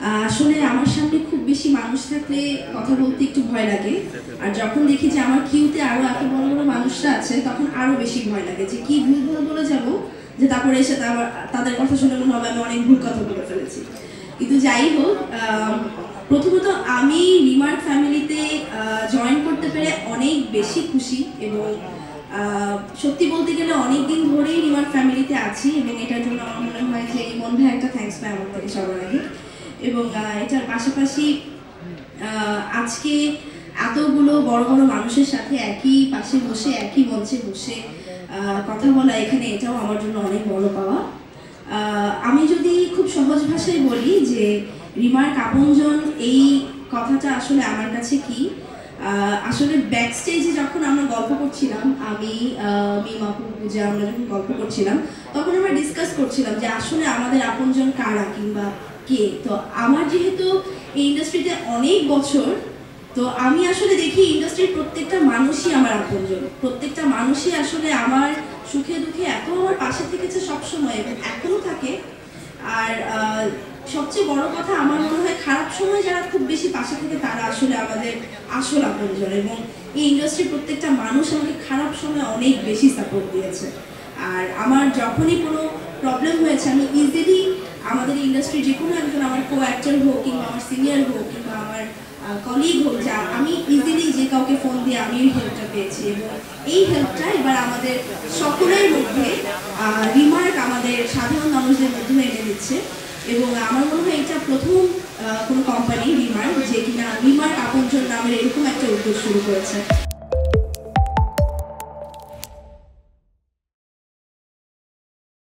আসলে আমার সামনে খুব বেশি মানুষ থাকলে কথা বলতে একটু ভয় লাগে, আর যখন দেখি যে আমার কিউতে আরো এত বড় বড় মানুষরা আছে তখন আরো বেশি ভয় লাগে যে কি ভুল ভুল বলে যাব, যে তারপরে এসে তাদের কথা শুনে মনে হবে আমি অনেক ভুল কথা বলে ফেলেছি। কিন্তু যাই হোক, প্রথমত আমি রিমার্ক ফ্যামিলিতে জয়েন করতে পেরে অনেক বেশি খুশি এবং সত্যি বলতে গেলে অনেক দিন ধরেই রিমার্ক ফ্যামিলিতে আছি এবং এটার জন্য আমার মনে হয় যে ইমন ভাই একটা থ্যাঙ্কস পাই আমার থেকে সবার আগে। এবং এটার পাশাপাশি আজকে এতগুলো বড় বড় মানুষের সাথে একই পাশে বসে একই মঞ্চে বসে কথা বলা এখানে, এটাও আমার জন্য অনেক বড় পাওয়া। আমি যদি খুব সহজ ভাষায় বলি যে রিমার্ক আপনজন এই কথাটা আসলে আমার কাছে কি, আসলে ব্যাক স্টেজে যখন আমরা গল্প করছিলাম, আমি মিমাপু পূজা আমরা যখন গল্প করছিলাম তখন আমরা ডিসকাস করছিলাম যে আসলে আমাদের আপনজন কারা কিংবা কে। তো আমার যেহেতু এই ইন্ডাস্ট্রিতে অনেক বছর, তো আমি আসলে দেখি ইন্ডাস্ট্রির প্রত্যেকটা মানুষই আমার আপনজন, প্রত্যেকটা মানুষই আসলে আমার সুখে দুঃখে এত আমার পাশে থেকেছে সবসময় এবং এখনো থাকে। আর সবচেয়ে বড় কথা আমার মনে হয় খারাপ সময় যারা খুব বেশি পাশে থাকে তারা আসলে আমাদের আসল আপনজন, এবং এই ইন্ডাস্ট্রির প্রত্যেকটা মানুষ আমাকে খারাপ সময় অনেক বেশি সাপোর্ট দিয়েছে। আর আমার যখনই কোনো প্রবলেম হয়েছে আমি ইজিলি আমাদের ইন্ডাস্ট্রির যে কোনো একজন, আমার কো অ্যাক্টর হোক কিংবা আমার সিনিয়র হোক কিংবা আমার কলিগ হোক, যা আমি ইজিলি যে কাউকে ফোন দিয়ে আমি এই হেল্পটা পেয়েছি এবং এই হেল্পটা এবার আমাদের সকলের মধ্যে রিমার্ক আমাদের সাধারণ মানুষদের মধ্যে এনে দিচ্ছে। এবং আমার মনে হয় এটা প্রথম কোনো কোম্পানি রিমার্ক যে কিনা রিমার্ক আপনজন নামের এরকম একটা উদ্যোগ শুরু করেছে।